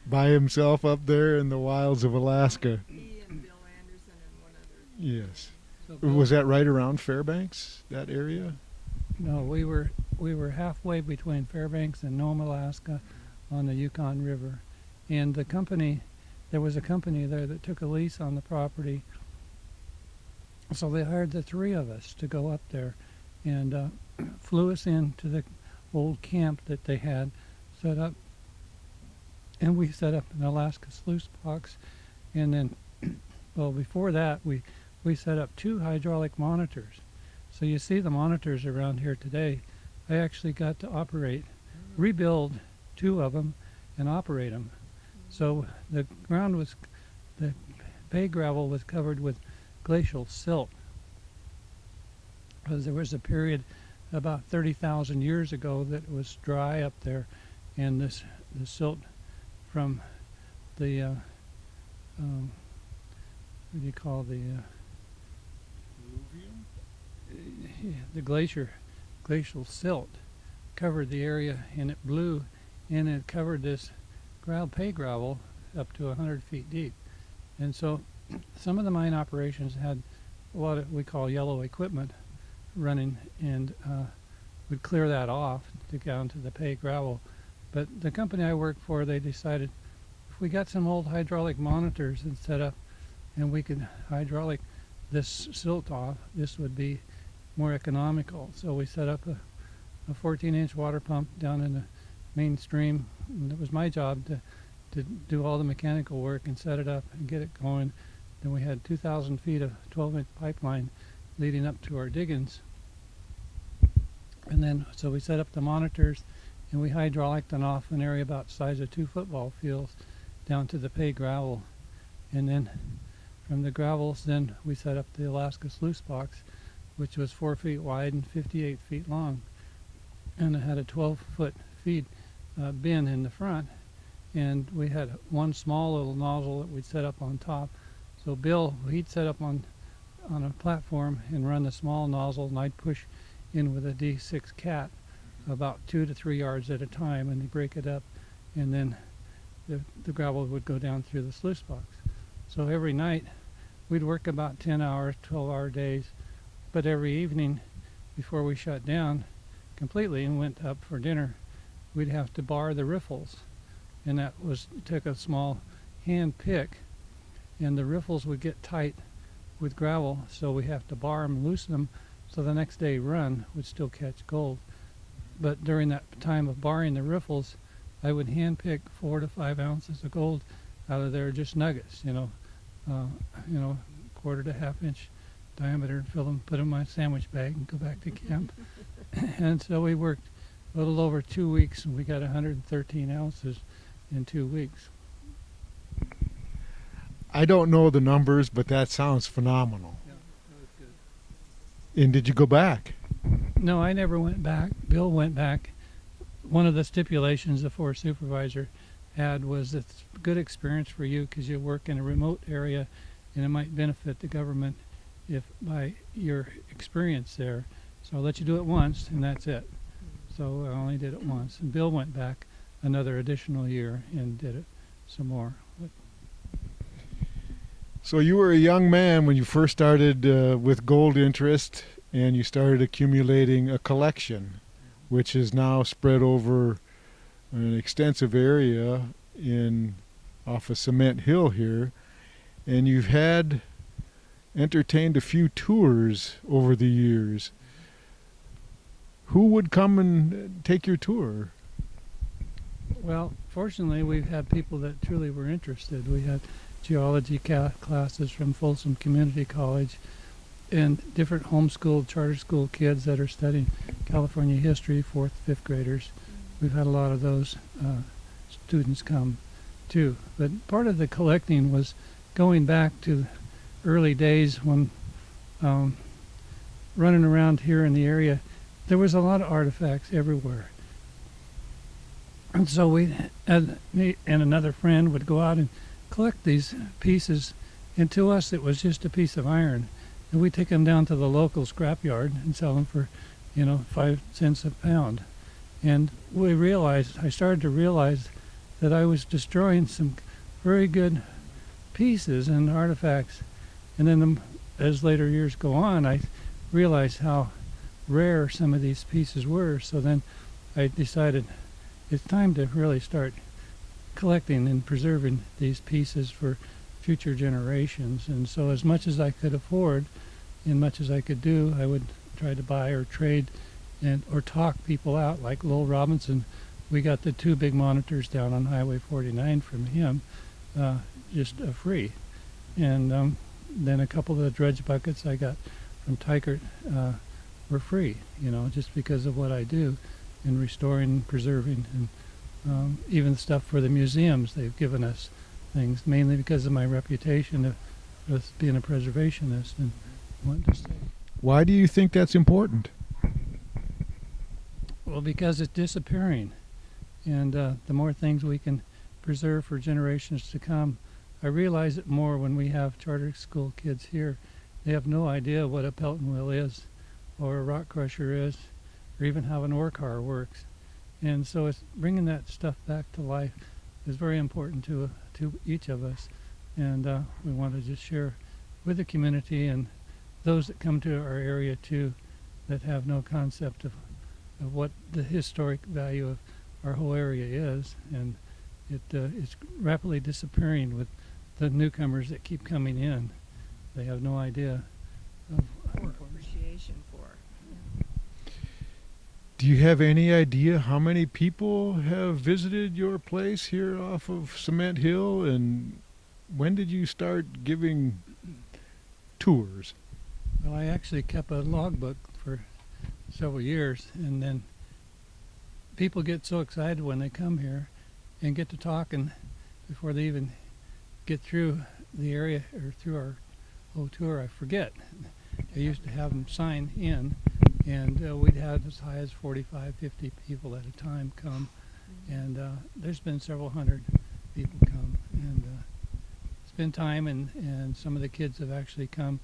by himself up there in the wilds of Alaska. He and Bill Anderson and one other. Yes. So Was that right around Fairbanks, that area? No, we were halfway between Fairbanks and Nome, Alaska, on the Yukon River, and there was a company there that took a lease on the property. So they hired the three of us to go up there, and flew us into the old camp that they had set up, and we set up an Alaska sluice box, and then, well, before that we set up 2 hydraulic monitors. So you see the monitors around here today. I actually got to rebuild 2 of them and operate them. So the pay gravel was covered with glacial silt, because there was a period about 30,000 years ago that it was dry up there, and the silt from the what do you call the glacial silt covered the area, and it blew, and it covered this pay gravel up to 100 feet deep. And so some of the mine operations had a lot of we call yellow equipment running, and would clear that off to get down to the pay gravel. But the company I worked for, they decided if we got some old hydraulic monitors and set up, and we could hydraulic this silt off, this would be more economical. So we set up a 14-inch water pump down in the main stream, and it was my job to do all the mechanical work and set it up and get it going. Then we had 2,000 feet of 12-inch pipeline leading up to our diggings. And then, so we set up the monitors, and we hydrauliced them off an area about the size of 2 football fields down to the pay gravel. And then from the gravels, then we set up the Alaska sluice box, which was 4 feet wide and 58 feet long. And it had a 12-foot feed bin in the front. And we had one small little nozzle that we'd set up on top. So Bill, he'd set up on a platform and run the small nozzle, and I'd push in with a D6 cat about 2 to 3 yards at a time, and they break it up, and then the gravel would go down through the sluice box. So every night we'd work about 10 hours, 12-hour days, but every evening before we shut down completely and went up for dinner, we'd have to bar the riffles, and that took a small hand pick, and the riffles would get tight with gravel, so we have to bar them and loosen them, so the next day run would still catch gold. But during that time of barring the riffles, I would hand pick 4 to 5 ounces of gold out of there, just nuggets, quarter to half-inch diameter, and fill them, put them in my sandwich bag, and go back to camp. And so we worked a little over 2 weeks, and we got 113 ounces in 2 weeks. I don't know the numbers, but that sounds phenomenal. Yeah, that was good. And did you go back? No, I never went back. Bill went back. One of the stipulations the forest supervisor had was it's a good experience for you because you work in a remote area, and it might benefit the government if by your experience there. So I'll let you do it once, and that's it. So I only did it once. And Bill went back another additional year and did it some more. So you were a young man when you first started with gold interest, and you started accumulating a collection, which is now spread over an extensive area off of Cement Hill here, and you've entertained a few tours over the years. Who would come and take your tour? Well, fortunately, we've had people that truly were interested. We had geology classes from Folsom Community College, and different homeschooled charter school kids that are studying California history, 4th, 5th graders. We've had a lot of those students come too. But part of the collecting was going back to early days when running around here in the area, there was a lot of artifacts everywhere. And so me and another friend would go out and collect these pieces, and to us it was just a piece of iron. And we'd take them down to the local scrapyard and sell them for, 5 cents a pound. And I started to realize that I was destroying some very good pieces and artifacts. And then as later years go on, I realized how rare some of these pieces were. So then I decided it's time to really start collecting and preserving these pieces for future generations. And so as much as I could afford and much as I could do, I would try to buy or trade or talk people out. Like Lowell Robinson, we got the 2 big monitors down on Highway 49 from him, just free. And then a couple of the dredge buckets I got from Tykert were free, just because of what I do in restoring and preserving. And even stuff for the museums, they've given us things, mainly because of my reputation of being a preservationist and wanting to stay. Why do you think that's important? Well, because it's disappearing. And the more things we can preserve for generations to come. I realize it more when we have charter school kids here. They have no idea what a Pelton wheel is, or a rock crusher is, or even how an ore car works. And so it's bringing that stuff back to life is very important to each of us. And we want to just share with the community and those that come to our area too, that have no concept of what the historic value of our whole area is. And it's rapidly disappearing with the newcomers that keep coming in. They have no idea of Or appreciation for. Do you have any idea how many people have visited your place here off of Cement Hill, and when did you start giving tours? Well, I actually kept a logbook for several years, and then people get so excited when they come here and get to talking before they even get through the area or through our whole tour. I forget. I used to have them sign in, and we'd have as high as 45, 50 people at a time come, and there's been several hundred people come, and spend time, and some of the kids have actually come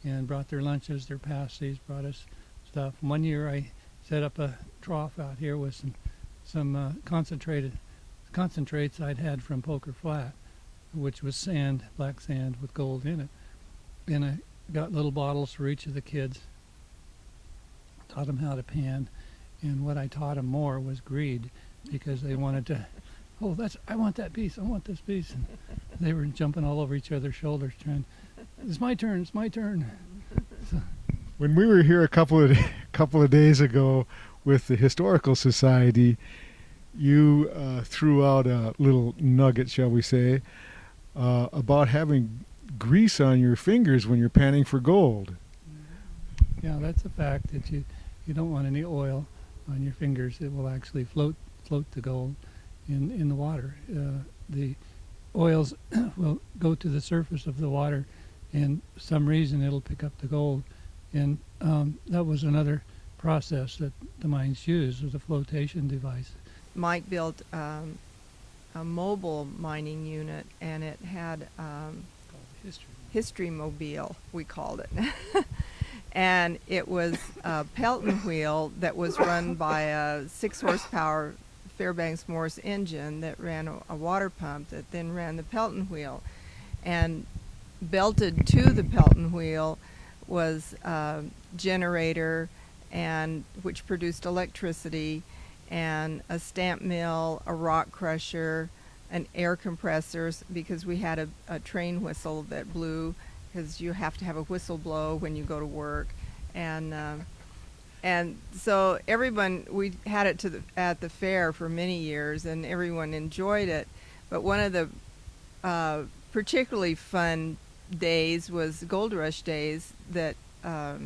and brought their lunches, their pasties, brought us stuff. One year I set up a trough out here with some concentrates I'd had from Poker Flat, which was sand, black sand with gold in it. And I got little bottles for each of the kids, taught them how to pan, and what I taught them more was greed, because they wanted to, I want that piece, I want this piece. And they were jumping all over each other's shoulders trying, it's my turn. So, When we were here a couple of days ago with the Historical Society, you threw out a little nugget, shall we say, about having grease on your fingers when you're panning for gold. yeah, that's a fact, that you don't want any oil on your fingers. It will actually float the gold in the water. The oils will go to the surface of the water, and for some reason it'll pick up the gold. And that was another process that the mines used, was a flotation device. Mike built a mobile mining unit, and it had History Mobile, we called it. And it was a Pelton wheel that was run by a 6-horsepower Fairbanks Morse engine that ran a water pump that then ran the Pelton wheel. And belted to the Pelton wheel was a generator, and which produced electricity, and a stamp mill, a rock crusher, an air compressor, because we had a train whistle that blew, because you have to have a whistle blow when you go to work. And so we had it at the fair for many years, and everyone enjoyed it. But one of the particularly fun days was Gold Rush days that it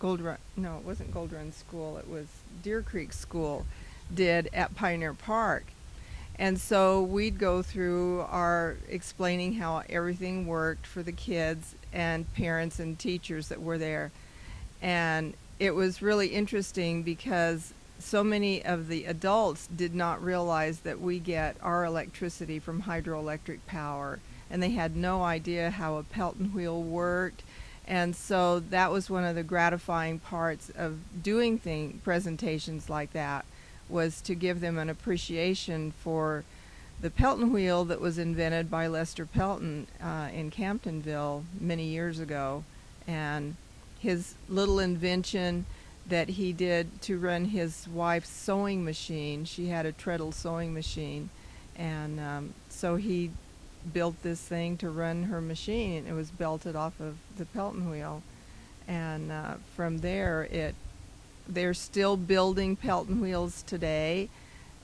wasn't Gold Run School, it was Deer Creek School did at Pioneer Park. And so we'd go through our explaining how everything worked for the kids and parents and teachers that were there. And it was really interesting because so many of the adults did not realize that we get our electricity from hydroelectric power, and they had no idea how a Pelton wheel worked. And so that was one of the gratifying parts of doing presentations like that, was to give them an appreciation for the Pelton wheel that was invented by Lester Pelton in Camptonville many years ago, and his little invention that he did to run his wife's sewing machine. She had a treadle sewing machine, and so he built this thing to run her machine. It was belted off of the Pelton wheel, and from there they're still building Pelton wheels today,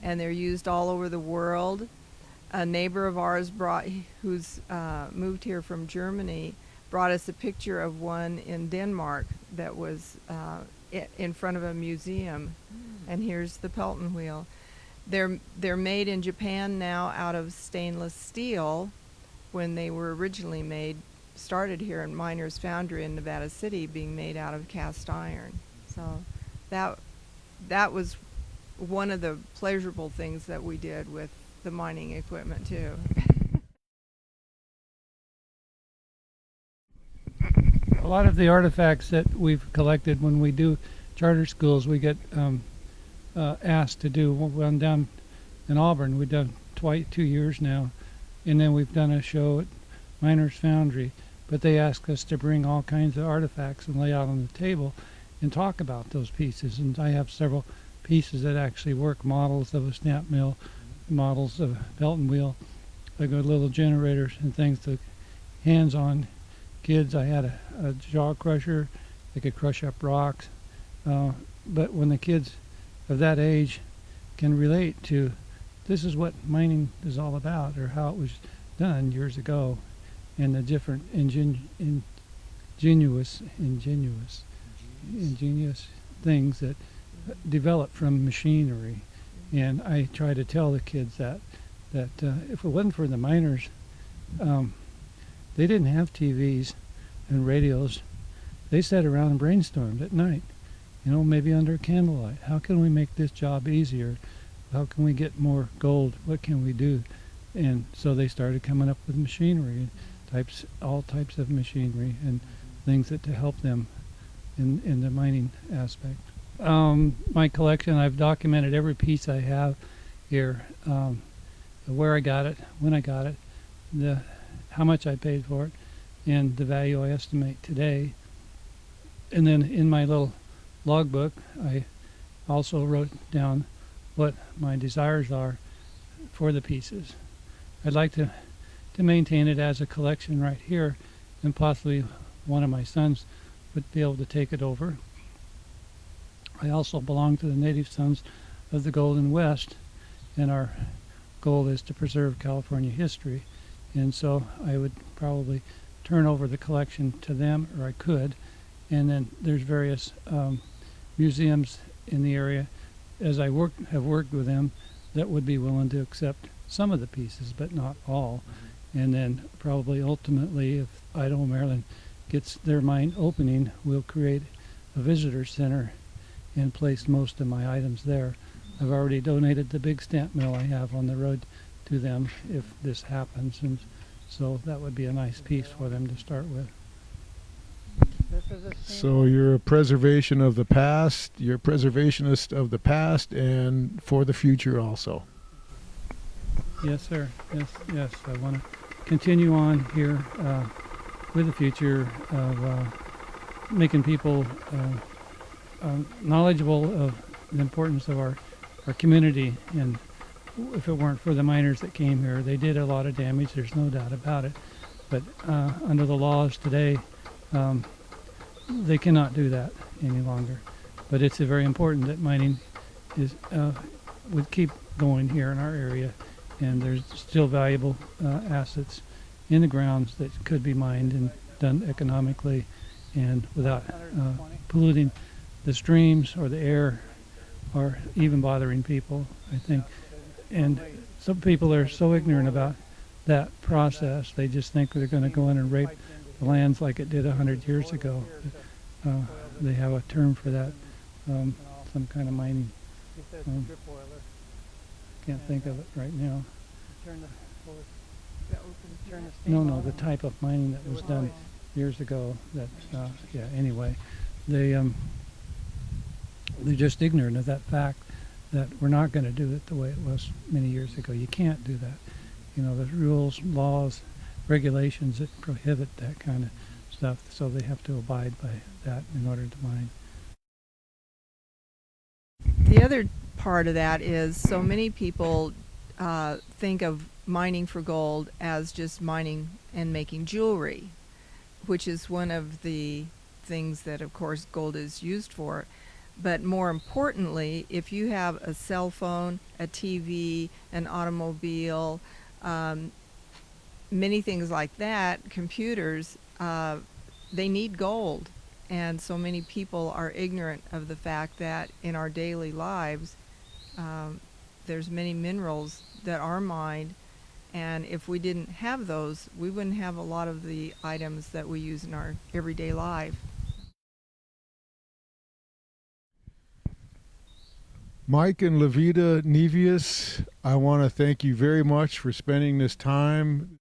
and they're used all over the world. A neighbor of ours who's moved here from Germany, brought us a picture of one in Denmark that was in front of a museum, and here's the Pelton wheel. They're made in Japan now out of stainless steel. When they were originally started here in Miners Foundry in Nevada City, being made out of cast iron. So that was one of the pleasurable things that we did with the mining equipment too. A lot of the artifacts that we've collected when we do charter schools, we get asked to do one down in Auburn. We've done 2 years now, and then we've done a show at Miners Foundry. But they ask us to bring all kinds of artifacts and lay out on the table and talk about those pieces. And I have several pieces that actually work, models of a stamp mill, models of a Pelton wheel, like little generators and things to hands-on kids. I had a jaw crusher that could crush up rocks. But when the kids of that age can relate to, this is what mining is all about, or how it was done years ago, and the different ingenious things that develop from machinery. And I try to tell the kids that if it wasn't for the miners, they didn't have TVs and radios. They sat around and brainstormed at night, maybe under candlelight. How can we make this job easier? How can we get more gold? What can we do? And so they started coming up with machinery, all types of machinery and things to help them in the mining aspect. My collection, I've documented every piece I have here, where I got it, when I got it, how much I paid for it, and the value I estimate today. And then in my little logbook, I also wrote down what my desires are for the pieces. I'd like to maintain it as a collection right here, and possibly one of my sons would be able to take it over. I also belong to the Native Sons of the Golden West, and our goal is to preserve California history. And so I would probably turn over the collection to them, or I could. And then there's various museums in the area, as I have worked with them, that would be willing to accept some of the pieces, but not all. And then probably ultimately, if Idaho, Maryland gets their mine opening, we'll create a visitor center and place most of my items there. I've already donated the big stamp mill I have on the road to them if this happens, and so that would be a nice piece for them to start with. So you're a preservation of the past, you're a preservationist of the past and for the future also. Yes, sir. Yes. I want to continue on here with the future of making people knowledgeable of the importance of our community. And if it weren't for the miners that came here, they did a lot of damage, there's no doubt about it. But under the laws today, they cannot do that any longer. But it's very important that mining would keep going here in our area, and there's still valuable assets in the grounds that could be mined and done economically and without polluting the streams or the air or even bothering people, I think. And some people are so ignorant about that process, they just think they're going to go in and rape the lands like it did 100 years ago. They have a term for that, some kind of mining. Can't think of it right now. No, the type of mining that was done years ago. That anyway, they're just ignorant of that fact that we're not going to do it the way it was many years ago. You can't do that. There's rules, laws, regulations that prohibit that kind of stuff, so they have to abide by that in order to mine. The other part of that is so many people think of mining for gold as just mining and making jewelry, which is one of the things that, of course, gold is used for. But more importantly, if you have a cell phone, a TV, an automobile, many things like that, computers, they need gold. And so many people are ignorant of the fact that in our daily lives, there's many minerals that are mined. And if we didn't have those, we wouldn't have a lot of the items that we use in our everyday life. Mike and Levita Nevius, I want to thank you very much for spending this time